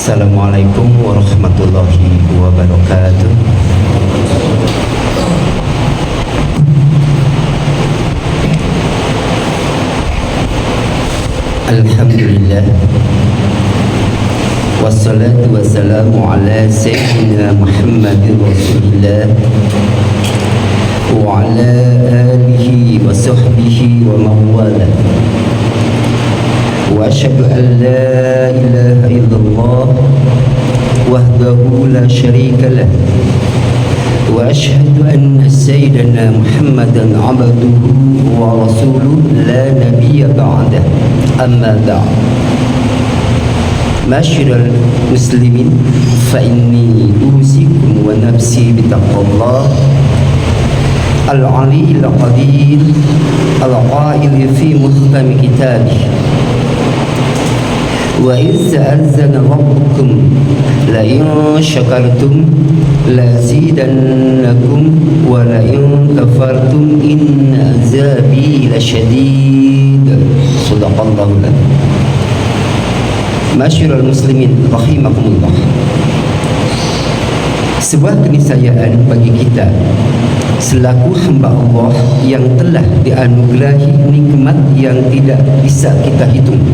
Assalamualaikum warahmatullahi wabarakatuh. Alhamdulillah, wassalatu wassalamu ala sayyidina Muhammadin Rasulillah wa ala alihi wa sahbihi wa mawala. Wa asyhadu an la ilaha illallah wahdahu la syarika lah, wa asyhadu anna sayyidina Muhammadan abduhu wa rasuluhu la nabiyya ba'dah. Amma ba'd. Ma'asyiral muslimin, fa inni usikum wa nafsi bitaqwallah al-'aliyyil qadir al-qa'il fi muhkami kitabih. Wa iz ta'azzana rabbukum la in syakartum la zidannakum wa la in kafartum inna azabi lasyadid. Shadaqallahu lan. Ma'asyiral muslimin rahimakumullah. Sebuah keniscayaan bagi kita selaku hamba Allah yang telah dianugerahi nikmat yang tidak bisa kita hitung,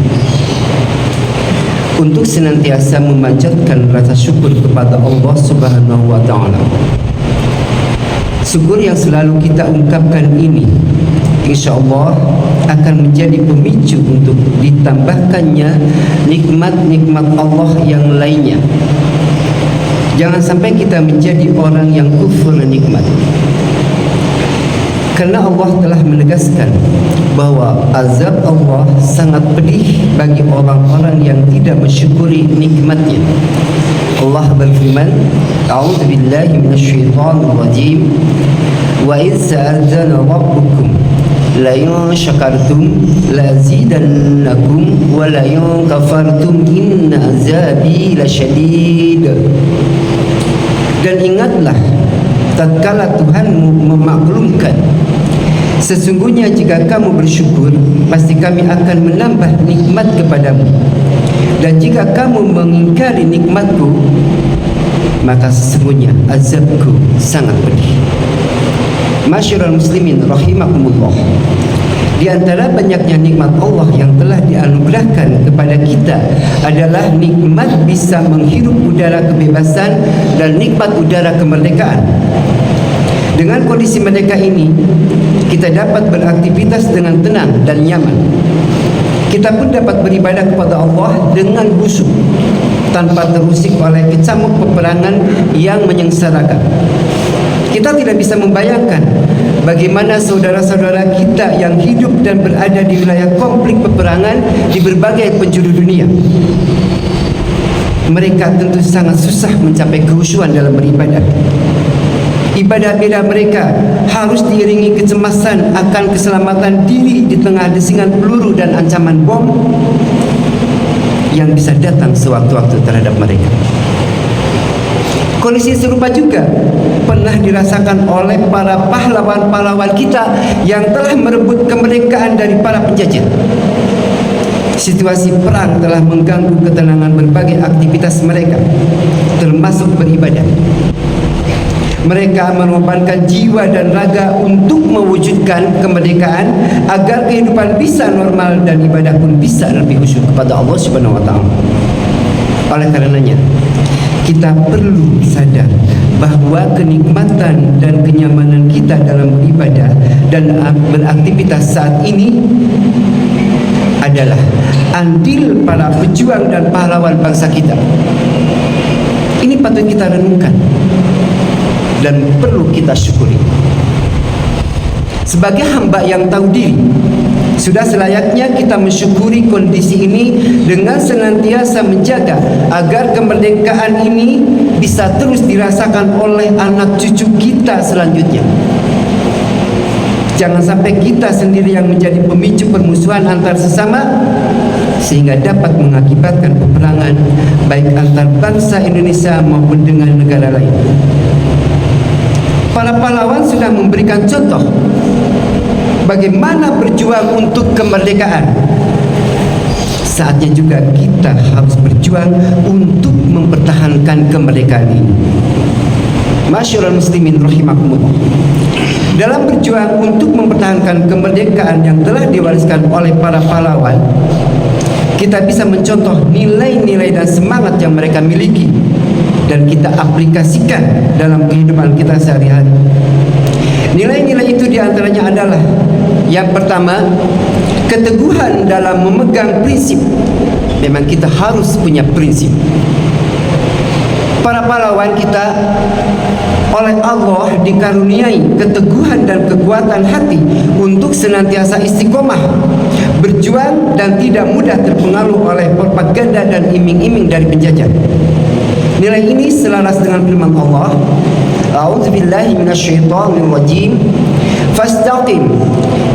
untuk senantiasa memanjatkan rasa syukur kepada Allah Subhanahu wa ta'ala. Syukur yang selalu kita ungkapkan ini insya-Allah akan menjadi pemicu untuk ditambahkannya nikmat-nikmat Allah yang lainnya. Jangan sampai kita menjadi orang yang kufur nikmat, karena Allah telah menegaskan bahwa azab Allah sangat pedih bagi orang-orang yang tidak mensyukuri nikmatnya. Allah berfirman, A'udzu billahi minasyaitonir rajim. Wa idz ta'azzana rabbukum la in syakartum la azidannakum wa la in kafartum inna azabi lasyadid. Dan ingatlah tatkala Tuhanmu memaklumkan, sesungguhnya jika kamu bersyukur, pasti kami akan menambah nikmat kepadamu. Dan jika kamu mengingkari nikmatku, maka sesungguhnya azabku sangat pedih. Ma'asyiral muslimin rahimakumullah. Di antara banyaknya nikmat Allah yang telah dianugerahkan kepada kita adalah nikmat bisa menghirup udara kebebasan dan nikmat udara kemerdekaan. Dengan kondisi mereka ini, kita dapat beraktivitas dengan tenang dan nyaman. Kita pun dapat beribadah kepada Allah dengan khusyuk, tanpa terusik oleh kecamuk peperangan yang menyengsarakan. Kita tidak bisa membayangkan bagaimana saudara-saudara kita yang hidup dan berada di wilayah konflik peperangan di berbagai penjuru dunia. Mereka tentu sangat susah mencapai kekhusyuan dalam beribadah. Ibadah beda mereka harus diiringi kecemasan akan keselamatan diri di tengah desingan peluru dan ancaman bom yang bisa datang sewaktu-waktu terhadap mereka. Kondisi serupa juga pernah dirasakan oleh para pahlawan-pahlawan kita yang telah merebut kemerdekaan dari para penjajah. Situasi perang telah mengganggu ketenangan berbagai aktivitas mereka, termasuk beribadah. Mereka mengorbankan jiwa dan raga untuk mewujudkan kemerdekaan agar kehidupan bisa normal dan ibadah pun bisa lebih khusyuk kepada Allah Subhanahu wa ta'ala. Oleh karenanya, kita perlu sadar bahwa kenikmatan dan kenyamanan kita dalam beribadah dan beraktivitas saat ini adalah andil para pejuang dan pahlawan bangsa kita. Ini patut kita renungkan dan perlu kita syukuri. Sebagai hamba yang tahu diri, sudah selayaknya kita mensyukuri kondisi ini dengan senantiasa menjaga agar kemerdekaan ini bisa terus dirasakan oleh anak cucu kita selanjutnya. Jangan sampai kita sendiri yang menjadi pemicu permusuhan antar sesama, sehingga dapat mengakibatkan peperangan baik antar bangsa Indonesia maupun dengan negara lain. Para pahlawan sudah memberikan contoh bagaimana berjuang untuk kemerdekaan. Saatnya juga kita harus berjuang untuk mempertahankan kemerdekaan ini. Masyarul muslimin rahimakumullah, dalam berjuang untuk mempertahankan kemerdekaan yang telah diwariskan oleh para pahlawan, kita bisa mencontoh nilai-nilai dan semangat yang mereka miliki dan kita aplikasikan dalam kehidupan kita sehari-hari. Nilai-nilai itu diantaranya adalah yang pertama, keteguhan dalam memegang prinsip. Memang kita harus punya prinsip. Para pahlawan kita oleh Allah dikaruniai keteguhan dan kekuatan hati untuk senantiasa istiqomah berjuang dan tidak mudah terpengaruh oleh propaganda dan iming-iming dari penjajah. Nilai ini selaras dengan firman Allah, A'udzubillahi minasyaitonir rajim, fastaqim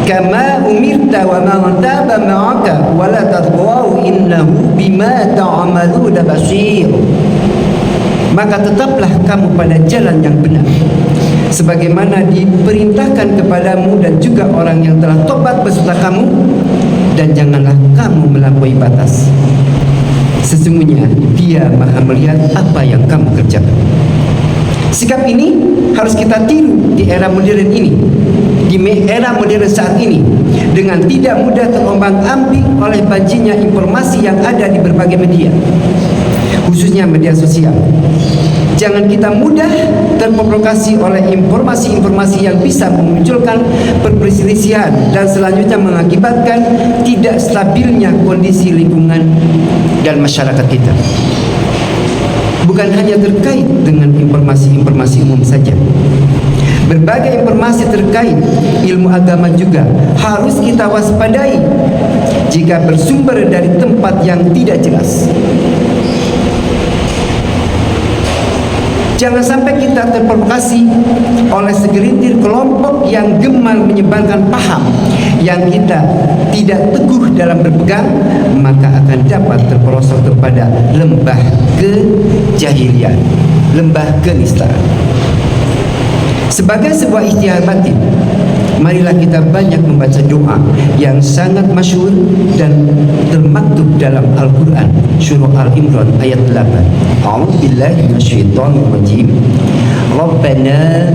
kama umirta wa man taba ma'aka wa la tadghaw innahu bima ta'maluna basir. Maka tetaplah kamu pada jalan yang benar, sebagaimana diperintahkan kepadamu dan juga orang yang telah tobat beserta kamu, dan janganlah kamu melampaui batas. Sesungguhnya Dia Maha melihat apa yang kamu kerjakan. Sikap ini harus kita tiru di era modern ini, di era modern saat ini, dengan tidak mudah terombang-ambing oleh banjirnya informasi yang ada di berbagai media, khususnya media sosial. Jangan kita mudah terprovokasi oleh informasi-informasi yang bisa memunculkan perselisihan dan selanjutnya mengakibatkan tidak stabilnya kondisi lingkungan dan masyarakat kita. Bukan hanya terkait dengan informasi-informasi umum saja, berbagai informasi terkait ilmu agama juga harus kita waspadai jika bersumber dari tempat yang tidak jelas. Jangan sampai kita terprovokasi oleh segelintir kelompok yang gemar menyebarkan paham yang kita tidak teguh dalam berpegang, maka akan dapat terperosok kepada lembah kejahilian, lembah kenistaan. Sebagai sebuah ikhtiar batin, marilah kita banyak membaca doa yang sangat masyhur dan termaktub dalam Al-Quran, surah Al-Imran ayat 8. A'udzubillahi minasyaitonir rajim. Rabbana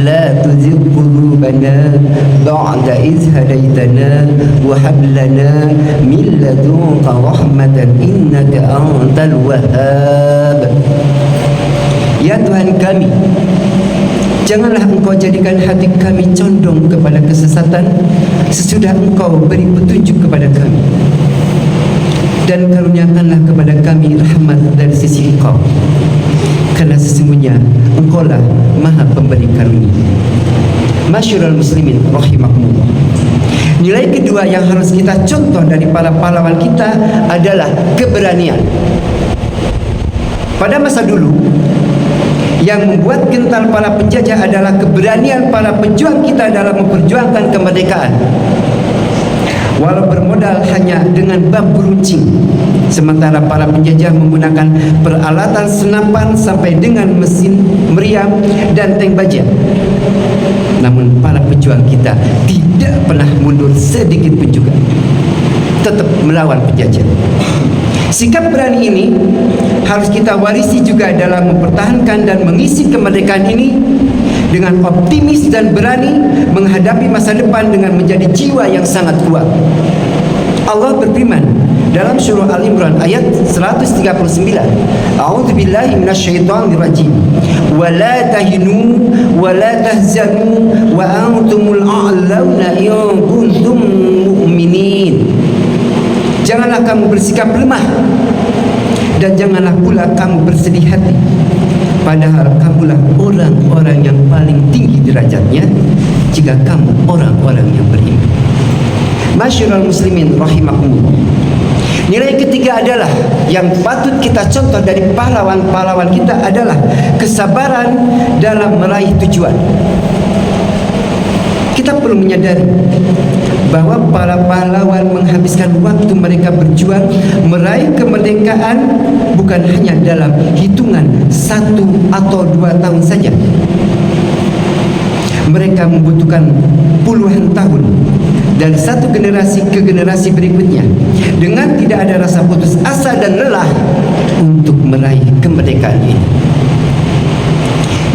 la tuzigh qulubana ba'da idh hadaitana wa hab lana min ladunka rahmatan innaka antal wahhab. Ya Tuhan kami, janganlah Engkau jadikan hati kami condong kepada kesesatan sesudah Engkau beri petunjuk kepada kami, dan karuniakanlah kepada kami rahmat dari sisi Engkau, karena sesungguhnya Engkau lah Maha Pemberi karunia. Masyarul muslimin rahimakumullah. Nilai kedua yang harus kita contoh dari para pahlawan kita adalah keberanian. Pada masa dulu, yang membuat gentar para penjajah adalah keberanian para pejuang kita dalam memperjuangkan kemerdekaan. Walau bermodal hanya dengan bambu runcing, sementara para penjajah menggunakan peralatan senapan sampai dengan mesin meriam dan tank baja. Namun para pejuang kita tidak pernah mundur sedikit pun juga, tetap melawan penjajah. Sikap berani ini harus kita warisi juga dalam mempertahankan dan mengisi kemerdekaan ini dengan optimis dan berani menghadapi masa depan dengan menjadi jiwa yang sangat kuat. Allah berfirman dalam surah Al-Imran ayat 139, A'udzubillahi minasyaitonir rajim. Wa la tahinu wa la tahzanu wa antumul a'launa in kuntum mu'minin. Janganlah kamu bersikap lemah dan janganlah pula kamu bersedih hati, padahal kamulah orang-orang yang paling tinggi derajatnya jika kamu orang-orang yang beriman. Masyarul muslimin rahimakumullah. Nilai ketiga adalah yang patut kita contoh dari pahlawan-pahlawan kita adalah kesabaran dalam meraih tujuan. Kita perlu menyadari bahwa para pahlawan menghabiskan waktu mereka berjuang meraih kemerdekaan bukan hanya dalam hitungan 1 atau 2 tahun saja. Mereka membutuhkan puluhan tahun dari satu generasi ke generasi berikutnya dengan tidak ada rasa putus asa dan lelah untuk meraih kemerdekaan ini.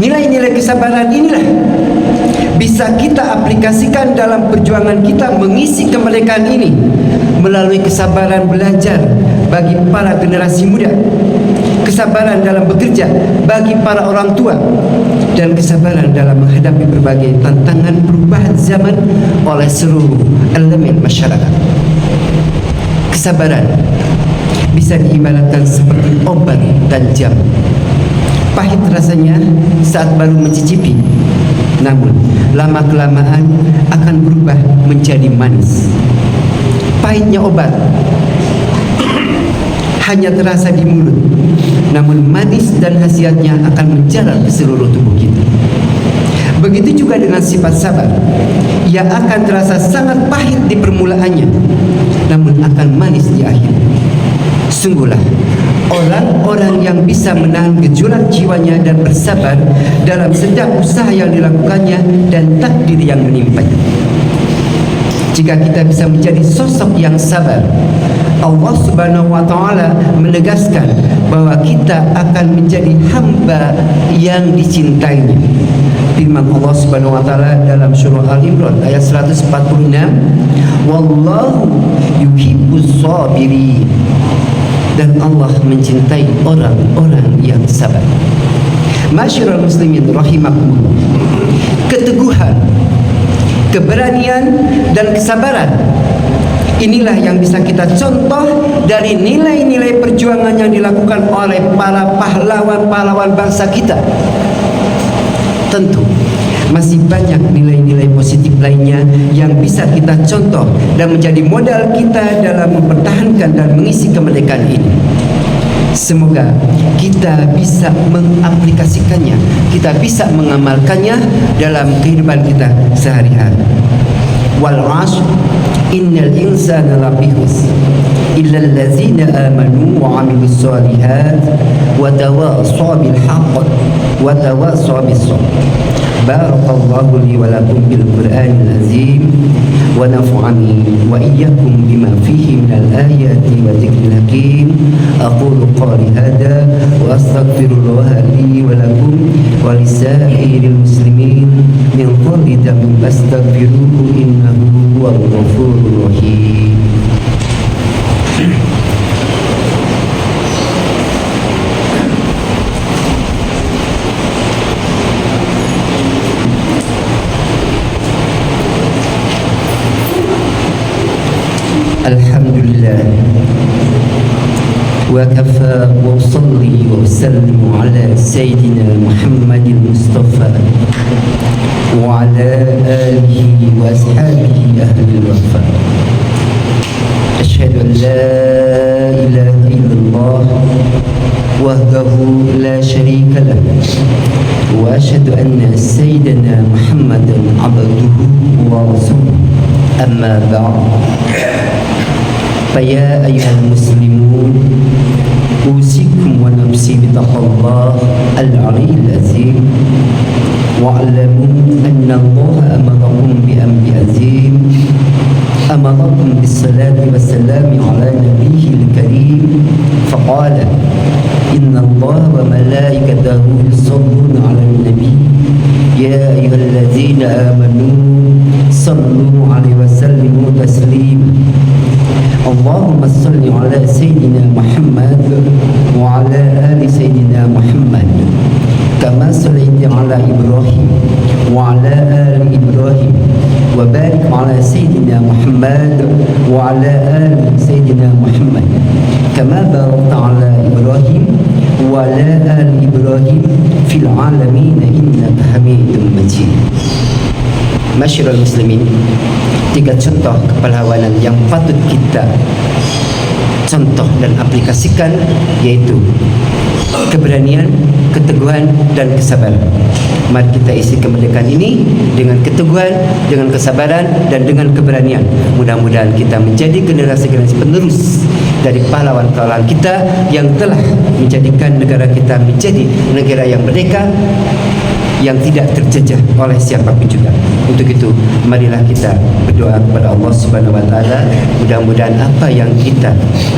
Nilai-nilai kesabaran inilah bisa kita aplikasikan dalam perjuangan kita mengisi kemerdekaan ini melalui kesabaran belajar bagi para generasi muda, kesabaran dalam bekerja bagi para orang tua, dan kesabaran dalam menghadapi berbagai tantangan perubahan zaman oleh seluruh elemen masyarakat. Kesabaran bisa diibaratkan seperti obat dan jamu. Pahit rasanya saat baru mencicipi, namun lama-kelamaan akan berubah menjadi manis. Pahitnya obat hanya terasa di mulut, namun manis dan khasiatnya akan menjalar ke seluruh tubuh kita. Begitu juga dengan sifat sabar, ia akan terasa sangat pahit di permulaannya, namun akan manis di akhir. Sungguhlah orang-orang yang bisa menahan gejolak jiwanya dan bersabar dalam setiap usaha yang dilakukannya dan takdir yang menimpanya. Jika kita bisa menjadi sosok yang sabar, Allah Subhanahu wa taala menegaskan bahwa kita akan menjadi hamba yang dicintainya. Firman Allah Subhanahu wa taala dalam surah Al-Imran ayat 146, "Wallahu yuhibbus sabirin." Dan Allah mencintai orang-orang yang sabar. Masyarul muslimin rahimakumullah. Keteguhan, keberanian dan kesabaran, inilah yang bisa kita contoh dari nilai-nilai perjuangan yang dilakukan oleh para pahlawan-pahlawan bangsa kita. Tentu masih banyak nilai-nilai positif lainnya yang bisa kita contoh dan menjadi modal kita dalam mempertahankan dan mengisi kemerdekaan ini. Semoga kita bisa mengaplikasikannya, kita bisa mengamalkannya dalam kehidupan kita sehari-hari. Wal 'ashr innal insana lafi khusr illa allazina amanu wa 'amilus shalihat wa tawassaw bil haqq wa tawassaw bis sabr. Barakallahu li wa lakum bil Qur'anil azim wa nafa'ani wa iyyakum bima fihi minal ayati wa dzikril hakim. Aqulu qali hadza wa astaghfirullah li wa lakum wa lisairil muslimin min kulli dhanbin fastaghfiruhu innahu huwal ghafurur rahim. Alhamdulillah wa kafa wa usalli wa usallimu ala sayyidina Muhammadil Mustafa wa ala alihi wa ashabihi ahlil wafa. Asyhadu an la ilaha illallah wahdahu la syarika lah wa asyhadu anna sayyidina Muhammadan abduhu wa rasuluh. Amma ba'd. Faya ayyuhal muslimun, usikum wa nafsi bitaqwallah al-'aliyyil azim, wa'lamu anna Allah amarakum bi amri azim, amarakum bis salati was salami ala nabiyyil karim, faqala inna Allah wa malaikatahu yusalluna 'alan nabiy ya ayyuhalladzina amanu sallu 'alaihi wa sallimu taslima. Allahumma salli ala Sayyidina Muhammad wa ala ali Sayyidina Muhammad kama sallaita ala Ibrahim wa ala ali Ibrahim wa barik ala Sayyidina Muhammad wa ala ali Sayyidina Muhammad kama barakta ala Ibrahim wa ala ali Ibrahim fil alamin innaka Hamidum Majid. Masyarul muslimin, 3 contoh kepahlawanan yang patut kita contoh dan aplikasikan, yaitu keberanian, keteguhan, dan kesabaran. Mari kita isi kemerdekaan ini dengan keteguhan, dengan kesabaran, dan dengan keberanian. Mudah-mudahan kita menjadi generasi-generasi penerus dari pahlawan-pahlawan kita yang telah menjadikan negara kita menjadi negara yang merdeka, yang tidak terjejah oleh siapapun juga. Untuk itu, marilah kita berdoa kepada Allah Subhanahu wa taala. Mudah-mudahan apa yang kita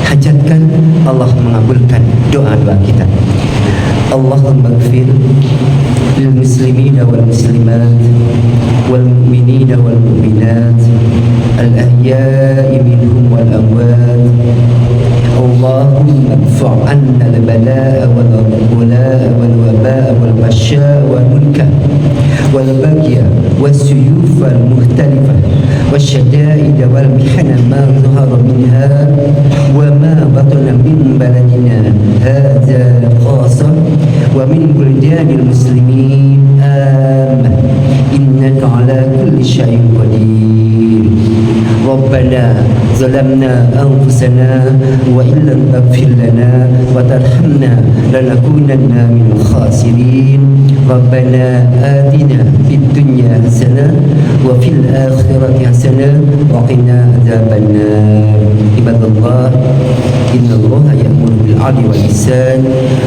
hajatkan Allah mengabulkan doa-doa kita. اللهم اغفر للمسلمين والمسلمات والمؤمنين والمؤمنات الأحياء منهم والأموات. اللهم ادفع عنا البلاء والغلاء والوباء والبشاء والمنكر والبغي والسيوف المختلفة والشدائد والمحن ما ظهر منها وما بطن من بلدنا هذا خاصة ومن بلدان المسلمين آمة إنك على كل شيء قدير. ربنا ظلمنا أنفسنا وإن لم تغفر لنا وترحمنا لنكونن من الخاسرين. ربنا آتنا في الدنيا حسنة وفي الآخرة حسنة وقنا عذاب النار. عباد الله إن الله يأمر بالعدل والإحسان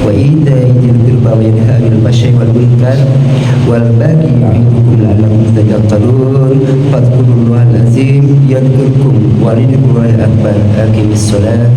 وإيتاء ذي القربى وينهى عن الفحشاء والمنكر والبغي يعظكم لعلكم تذكرون. فاذكروا الله العظيم يذكركم ولذكر الله أكبر. أقم الصلاة.